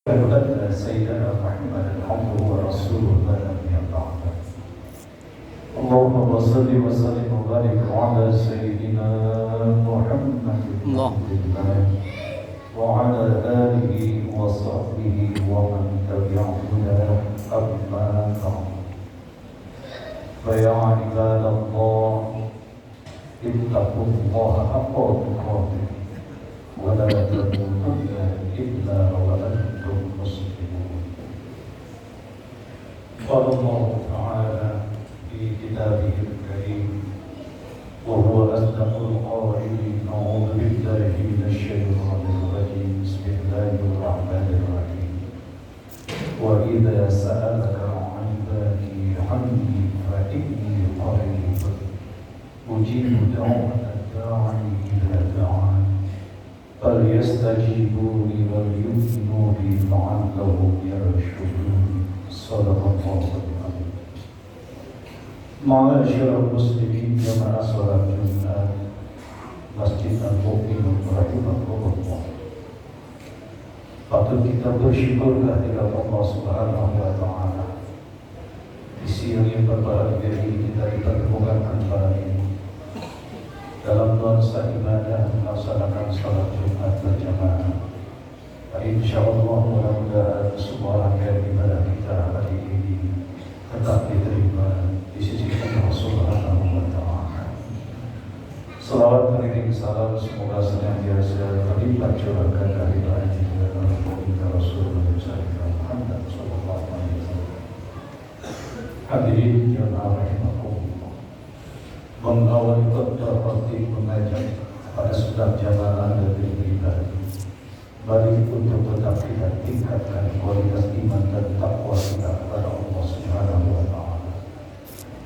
أن سيدنا محمد عبده ورسوله لا نبي بعده. اللهم صل وسلم وبارك على سيدنا محمد الله وعلى آله وصحبه ومن تبعهم أما بعد. فيا عباد الله اتقوا الله حق تقاته ولا تموتن إلا وأنتم مسلمون. قال الله تعالى في كتابه الكريم وهو أصدق القائلين: أعوذ بالله من الشيطان الرجيم، بسم الله الرحمن الرحيم. وإذا سألك عبادي عني فإني قريب أجيب دعوة الداعي إذا دعان فليستجيبوا لي وليؤمنوا بي لعلهم يرشدون. صدق الله العظيم. Ma'asyiral muslimin jamaah salat Jumat Masjid Al-Mu'min rahimahullah. Patut kita bersyukur kehadirat Allah Subhanahu wa taala. Di siang yang berbahagia ini kita dipertemukan kembali dalam nuansa ibadah melaksanakan salat Jumat berjamaah. Insyaallah mudah-mudahan semua rangkaian ibadah kita hari ini tetap diterima di sisi Allah Subhanahu wa taala. Salawat beriring salam semoga senantiasa terlibat curahkan dari baginda Rasulullah Muhammad sallallahu alaihi wasallam. Hadirin jamaah rahimakumullah. Mengawali khutbah khotib mengajak pada setiap jamaah dan pribadi. Mari untuk tetap kita tingkatkan kualitas iman dan takwa kita kepada Allah Subhanahu wa taala.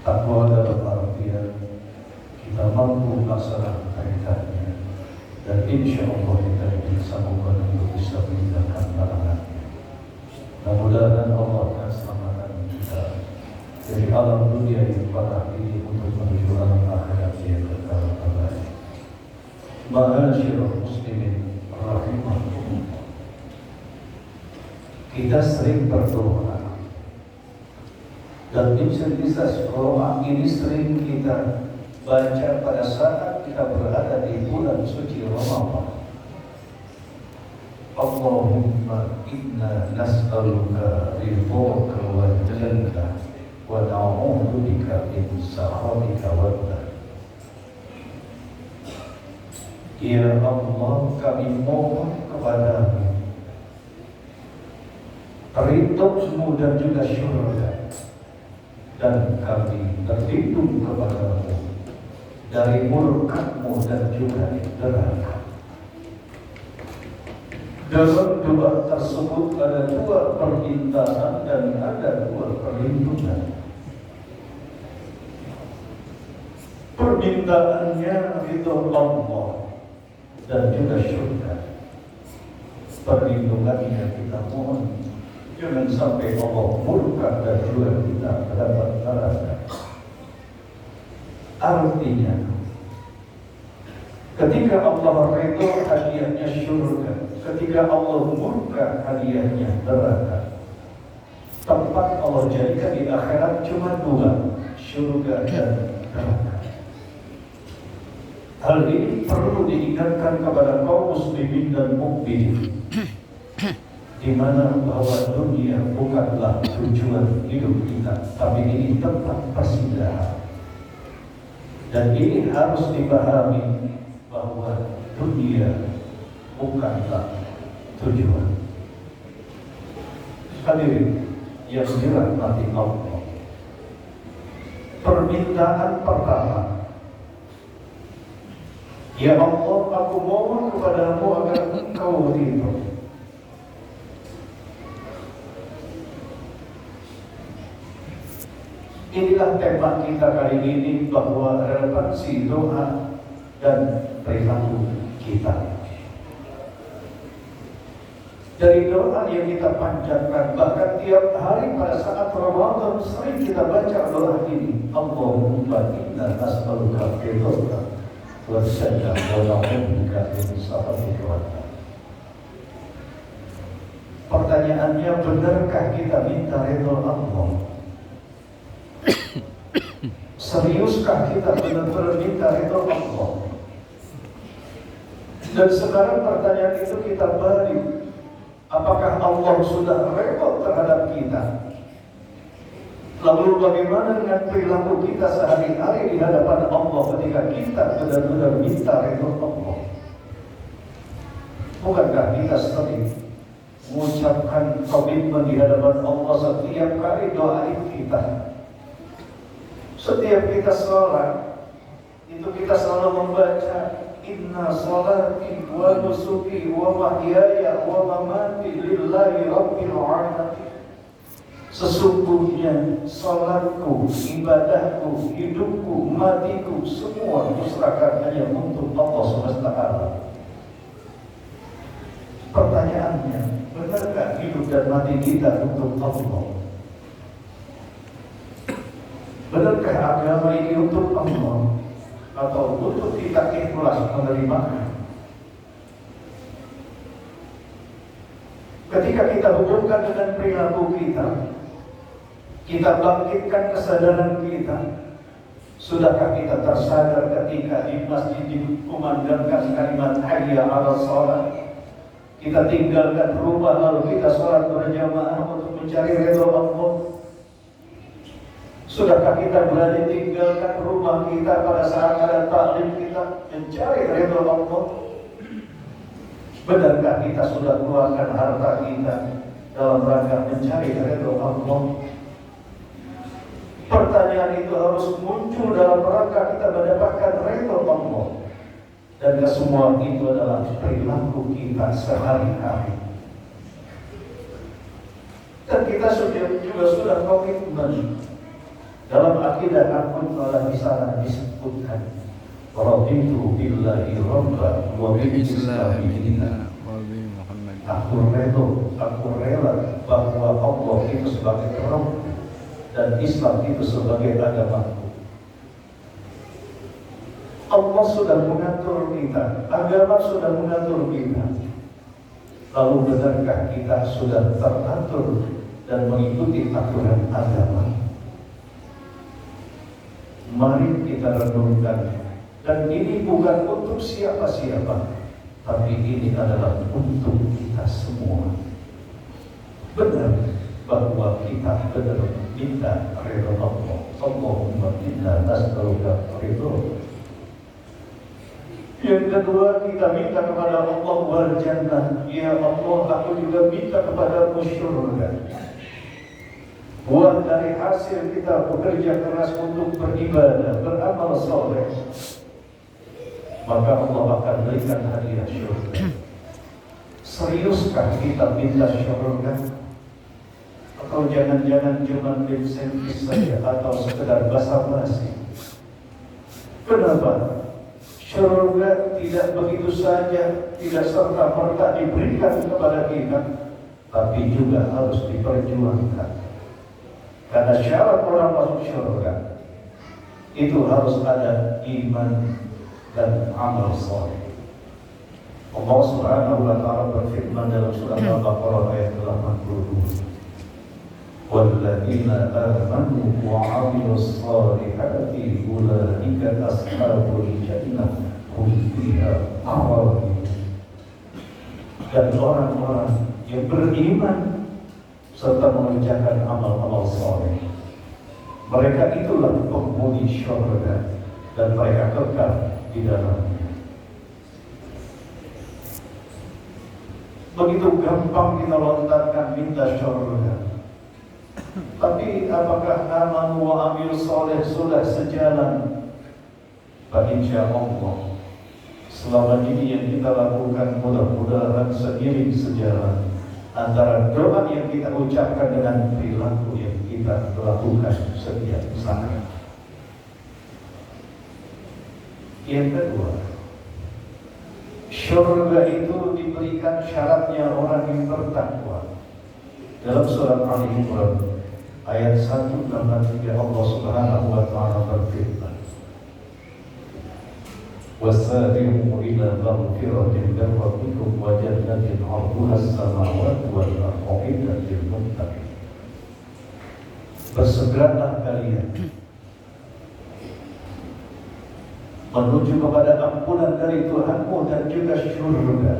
Takwa dalam artian kita mampu melaksanakan perintahnya dan insya Allah kita disambungkan untuk bisa meninggalkan larangannya. Mudah-mudahan Allah akan selamatkan kita dari alam dunia yang parah ini untuk menuju alam akhirat yang kekal abadi. Ma'asyiral muslimin rahimahullah. Kita sering berdoa dan bisa doa ini sering kita baca pada saat kita berada di bulan suci Ramadan. Allahumma inna nas'aluka ridhaka wal jannah wa na'udzu bika min sakhatika wan nar. Ya Allah, kami mohon kepadamu ridho-Mu dan juga syurga, dan kami berlindung kepadamu dari murka-Mu dan juga neraka. Dalam doa tersebut ada dua permintaan dan ada dua perlindungan. Permintaannya ridho Allah dan juga syurga. Perlindungannya kita mohon jangan sampai Allah murka dan juga kita mendapat neraka. Artinya ketika Allah ridho hadiahnya syurga, ketika Allah murka hadiahnya neraka. Tempat Allah jadikan di akhirat cuma dua, syurga dan neraka. Hal ini perlu diingatkan kepada kaum muslimin dan mukminin, di mana bahwa dunia bukanlah tujuan hidup kita, tapi ini tempat persinggahan. Dan ini harus dipahami bahwa dunia bukanlah tujuan. Hadirin yang dirahmati Allah, permintaan pertama, ya Allah, aku mohon kepadamu agar Engkau ridho. Inilah tema kita kali ini, bahwa relevansi doa dan perilaku kita. Dari doa yang kita panjatkan, bahkan tiap hari pada saat Ramadan sering kita baca doa ini. Allahumma inna nas'aluka ridhaka wa jannah wa na'udzu bika min sakhatika wan nar. Pertanyaannya, benarkah kita minta ridho Allah? Seriuskah kita benar-benar minta ridho Allah? Dan sekarang pertanyaan itu kita balik. Apakah Allah sudah ridho terhadap kita? Lalu bagaimana dengan perilaku kita sehari-hari di hadapan Allah ketika kita benar-benar minta ridho Allah? Bukankah kita sering mengucapkan komitmen di hadapan Allah setiap kali doain kita? Setiap kita sholat, itu kita selalu membaca Inna sholati wa nusuki wa mahyaya wa mamati lillahi rabbil alamin. Sesungguhnya sholatku, ibadahku, hidupku, matiku, semua diserahkan hanya untuk Allah semesta alam. Pertanyaannya, benarkah hidup dan mati kita untuk Allah? Benarkah agama ini untuk Allah? Atau untuk kita ikhlas menerimanya? Ketika kita hubungkan dengan perilaku kita bangkitkan kesadaran kita. Sudahkah kita tersadar ketika di masjid dikumandangkan kalimat hayya 'alas shalah, kita tinggalkan rumah lalu kita sholat berjamaah untuk mencari ridho Allah? Sudahkah kita berani tinggalkan rumah kita pada saat ada taklim kita mencari ridho Allah? Benarkah kita sudah keluarkan harta kita dalam rangka mencari ridho Allah? Pertanyaan itu harus muncul dalam rangka kita mendapatkan ridho Allah. Dan kesemua itu adalah perilaku kita sehari-hari. Dan kita juga sudah komitmen. Dalam akidah akun malah di sana disebutkan Raditu billahi rabba wa bil islami dinan. Aku rela bahwa Allah itu sebagai Rabb dan Islam itu sebagai agamaku. Allah sudah mengatur kita, agama sudah mengatur kita. Lalu benarkah kita sudah teratur dan mengikuti aturan agama? Mari kita renungkan. Dan ini bukan untuk siapa-siapa, tapi ini adalah untuk kita semua. Benar bahwa kita benar minta ridho Allah. Allahumma inna nas'aluka ridho. Yang kedua, kita minta kepada Allah wal jannah. Ya Allah, aku juga minta kepada surga. Buah dari hasil kita bekerja keras untuk beribadah, beramal saleh, maka Allah akan berikan hadiah surga. Seriuskah kita minta surga? Atau jangan-jangan cuma lip service saja atau sekedar basa-basi? Kenapa? Surga tidak begitu saja, tidak serta-merta diberikan kepada kita, tapi juga harus diperjuangkan. Karena syarat orang masuk surga itu harus ada iman dan amal saleh. Allah Subhanahu wa taala berfirman dalam surah Al-Baqarah ayat 82. Walladzina amanu wa 'amilus shalihati ulaika ashabul jannah hum fiha khalidun. Dan orang-orang yang beriman serta mengerjakan amal-amal saleh, mereka itulah penghuni surga dan mereka kekal di dalamnya. Begitu gampang kita lontarkan minta surga. Tapi apakah amal wa amil soleh sudah sejalan? Insya Allah selama ini yang kita lakukan mudah-mudahan seiring sejalan antara doa yang kita ucapkan dengan perilaku yang kita lakukan setiap saat. Yang kedua, surga itu diberikan syaratnya orang yang bertakwa. Dalam surat Ali Imran ayat 163 Allah Subhanahu wa taala berfirman, wasari'u ila maghfiratin min rabbikum wa jannatin 'arduha as-samawati wal ardu u'iddat lil muttaqin. Bersegeralah kalian menuju kepada ampunan dari Tuhanmu dan juga syurga,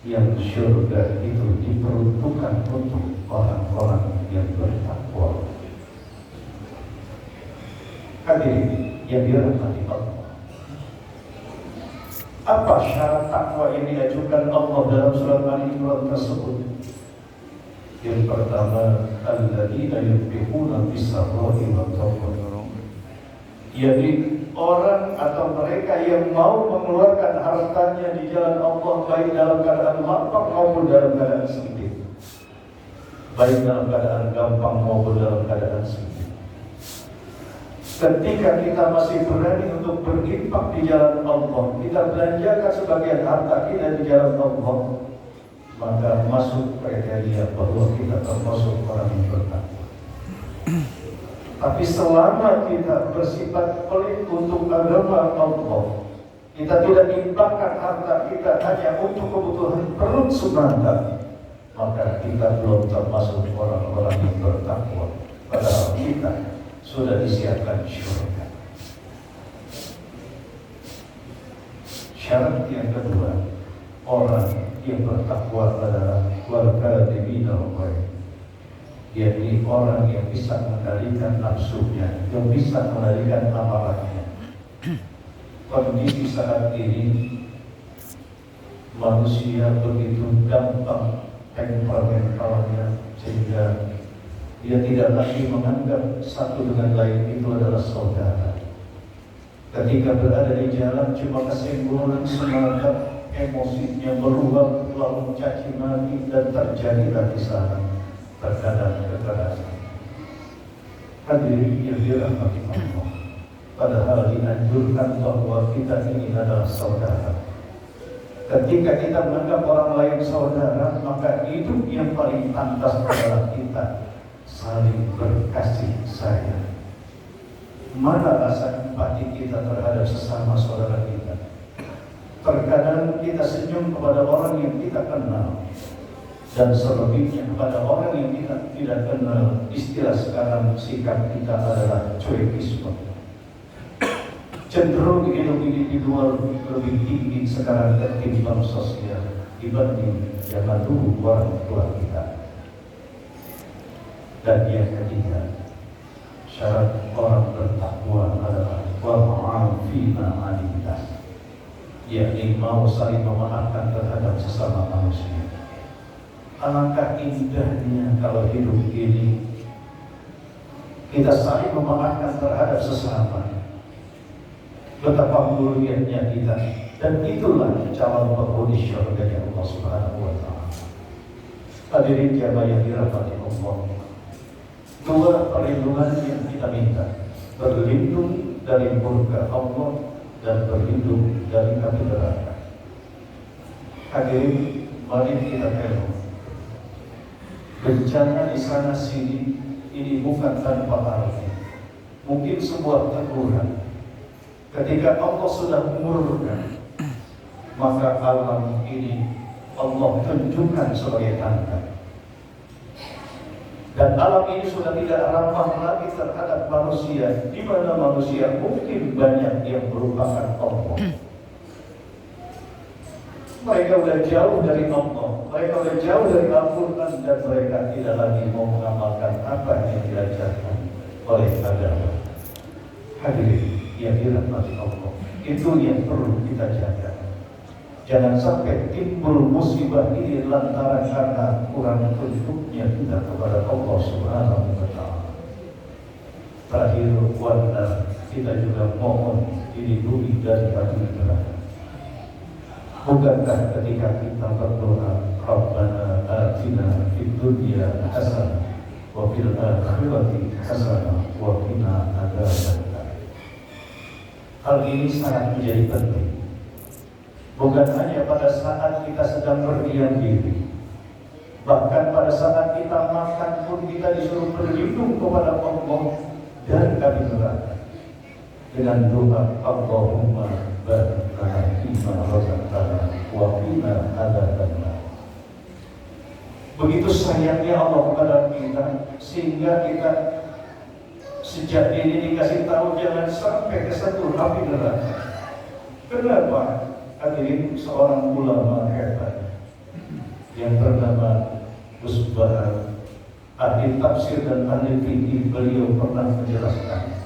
yang syurga itu diperuntukkan untuk orang-orang yang bertakwa. Hadirin yang dirahmati Allah, apa syarat takwa yang diajukan Allah dalam surat Al-Imran tersebut? Yang pertama, alladzina yunfiquna fis-sarra'i wad-dharra'i, yakni orang atau mereka yang mau mengeluarkan hartanya di jalan Allah, baik dalam keadaan lapang maupun dalam keadaan sempit, baik dalam keadaan gampang maupun dalam keadaan sempit. Ketika kita masih berani untuk berinfak di jalan Allah, kita belanjakan sebagian harta kita di jalan Allah, maka masuk kriteria bahwa kita termasuk orang yang bertakwa. Tapi selama kita bersifat pelit untuk agama Allah, kita tidak infakkan harta kita hanya untuk kebutuhan perut semata, maka kita belum termasuk orang-orang yang bertakwa. Padahal kita sudah disiapkan syurga. Syarat yang kedua, orang yang bertakwa adalah wal-kadhibina al-ghaib, yakni orang yang bisa mengendalikan nafsunya, yang bisa mengendalikan amarahnya. Kondisi saat ini manusia begitu gampang temperamentalnya, sehingga dia tidak lagi menganggap satu dengan lain itu adalah saudara. Ketika berada di jalan cuma kesimpulan semata, emosinya meluap lalu mencaci maki dan terjadilah di sana terkadang kekerasan. Hadirin yang dirahmati Allah, padahal dianjurkan bahwa kita ini adalah saudara. Ketika kita menganggap orang lain saudara, maka hidup yang paling pantas adalah kita saling berkasih sayang. Mana rasa empati kita terhadap sesama saudara kita? Terkadang kita senyum kepada orang yang kita kenal, dan selebihnya kepada orang yang kita tidak kenal. Istilah sekarang sikap kita adalah cuekisme. Cenderung hidup individual lebih tinggi sekarang ketimbang sosial dibanding zaman dulu orang tua kita. Dan yang ketiga, syarat orang bertakwa adalah wa'afina 'anillah, yakni mau saling memaafkan terhadap sesama manusia. Alangkah indahnya kalau hidup ini kita saling memaafkan terhadap sesama. Betapa mulianya kita, dan itulah calon penghuni syurga Allah Subhanahu wa Ta'ala. Hadirin jamaah yang dirahmati Allah, dua perlindungan yang kita minta: berlindung dari murka Allah dan berlindung dari api neraka. Hadirin, mari kita tengok bencana di sana sini ini bukan tanpa arti. Mungkin sebuah teguran. Ketika Allah sudah mengurungkan, maka alam ini Allah tunjukkan sebagai tanda. Dan alam ini sudah tidak ramah lagi terhadap manusia, di mana manusia mungkin banyak yang merupakan Allah. Mereka sudah jauh dari Allah, mereka sudah jauh dari Al-Quran, dan mereka tidak lagi mau mengamalkan apa yang diajarkan oleh agama. Hadirin yang dirahmati Allah, itu yang perlu kita jaga. Jangan sampai timbul musibah ini lantaran karena kurang tunduknya kita kepada Allah Subhanahu wa Ta'ala. Terakhir, kita juga mohon dilindungi dari api neraka. Bukankah ketika kita berdoa, Rabbana atina fid dunya hasanah wa fil akhirati hasanah wa qina adzabannar. Hal ini sangat menjadi penting. Bukan hanya pada saat kita sedang berdiam diri, bahkan pada saat kita makan pun kita disuruh berlindung kepada Allah dari api neraka dengan doa Allahumma barik mimma razaqtana wa qina adzabannar. Begitu sayangnya Allah kepada kita, sehingga kita sejak ini dikasih tahu jangan sampai kesentuh api neraka. Kenapa? Hadirin, seorang ulama hebat yang bernama Gus Bahar, ahli tafsir dan ahli fikih, beliau pernah menjelaskan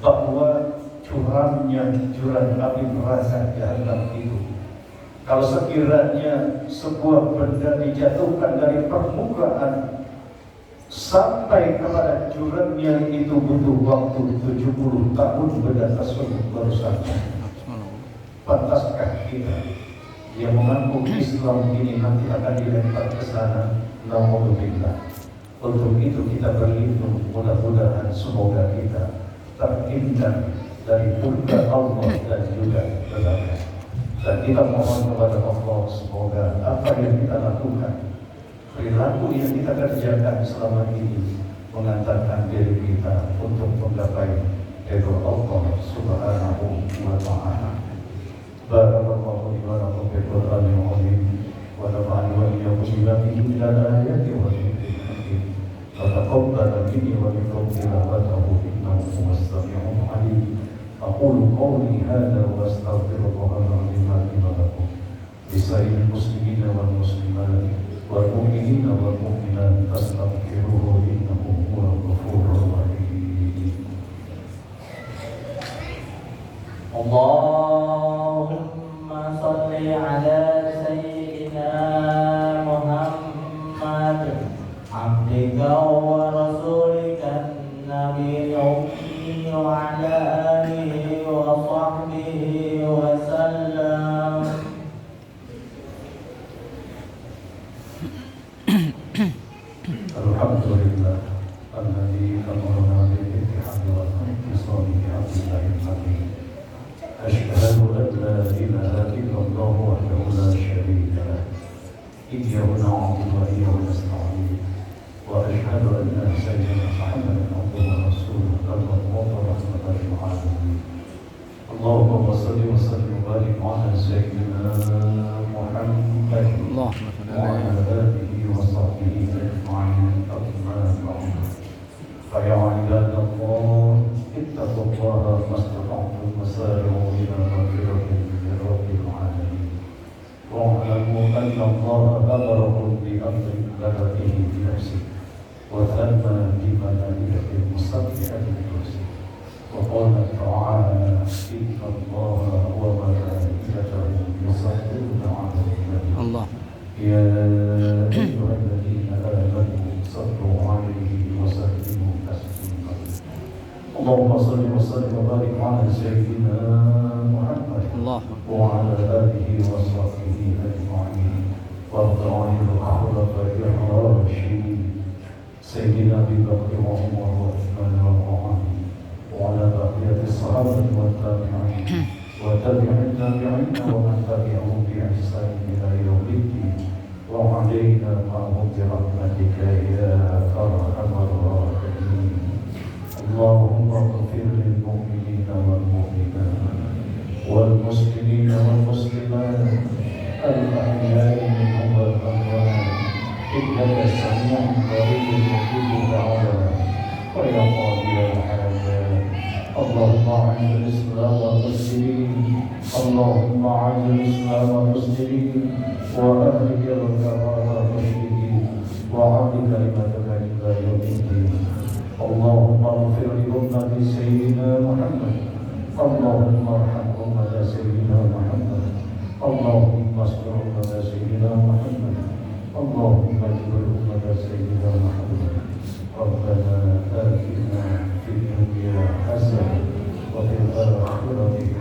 bahwa curamnya jurang api neraka jahanam itu, kalau sekiranya sebuah benda dijatuhkan dari permukaan sampai kepada jurangnya itu butuh waktu 70 tahun benda tersebut baru sampai. Pantaskah kita yang mengaku Islam ini nanti akan dilempar ke sana? Naudzubillah. Untuk itu kita berlindung, mudah-mudahan semoga kita terhindar dari murka Allah dan juga neraka. Dan kita mohon kepada Allah semoga apa yang kita lakukan, perilaku yang kita kerjakan selama ini mengantarkan diri kita untuk menggapai ridho Allah Subhanahu wa Ta'ala. Barakallahu li wa lakum bil Qur'anil azim wa nafa'ani wa iyyakum bima fihi min al-ayati wa dhikril hakim. Wa taqabbal minni wa minkum tilawatahu innahu huwas sami'ul 'alim. Aqulu qawli hadza wa astaghfirullaha al-'azim li wa lakum. Lisa'il muslimina wal muslimat wal mu'minina wal mu'minat fastaghfiruhu innahu huwal ghafurur rahim. Allahumma salli ala sayyidina Muhammad abdika wa rasulika nabiyil ummi wa ala alihi wa sahbihi wa sallam. Alhamdulillah alladzi amarna bil ittihad wa intisab bi abdillahil hakim. Asyhadu an la ilaha illallah wahdahu la syarika lah. Iyyahu na'budu wa iyyahu nasta'in. Wa asyhadu anna sayyidina Muhammadan abduhu wa rasuluhu al-mab'uth rahmatan lil alamin. Allahumma shalli wa sallim wa barik ala sayyidina Muhammad wa ala alihi wa sahbihi ajma'in. Amma ba'd. Fa ya ibadallah ittaqullaha mastata'tum wasari'u ila maghfiratin min rabbil alamin. Wa'lamu anna Allaha amarakum bi amrin bada'ahu bi nafsihi wa thamma bi malaikatin musabbihatin kursi. Wa qala ta'ala inna Allaha wa malaikatahu yusalluna 'alan nabi. Allah. Ya ayyuhalladzina amanu sallu 'alaihi wa sallimu taslima. Allahumma shalli wa sallim wa barik 'ala sayyidina Muhammad wa 'ala alihi wa sahbihi ajma'in. Warda 'anil khulafa'ir rasyidin sayyidina Abi Bakr wa Umar wa Uthman wa Ali wa 'ala baqiyatis sahabati wat tabi'in wa tabi'in tabi'in wa man tabi'ahum bi ihsan ila yaumiddin wa 'alaina ma'hum bi rahmatika ya arhamar rahimin. Allahumma ighfir lil mu'minina wal mu'minat wal muslimina wal muslimat al-ahya'i minhum wal amwat innaka sami'un qaribun mujibu da'wat wa ya qadiyal hajat. Allahumma 'izz al-islam wal muslimin Allahumma 'izz al-islam wal muslimin wa ahlik al-kafara wal musyrikin wa 'adil kalimataka ila yawmiddin. Allahumma ighfir li ummati sayyidina Muhammad. Allahumma arham ummata sayyidina Muhammad. Allahumma astur ummata sayyidina Muhammad. Allahumma jibir ummata sayyidina Muhammad. Rabbana atina fid dunya hasanah wa fil akhirati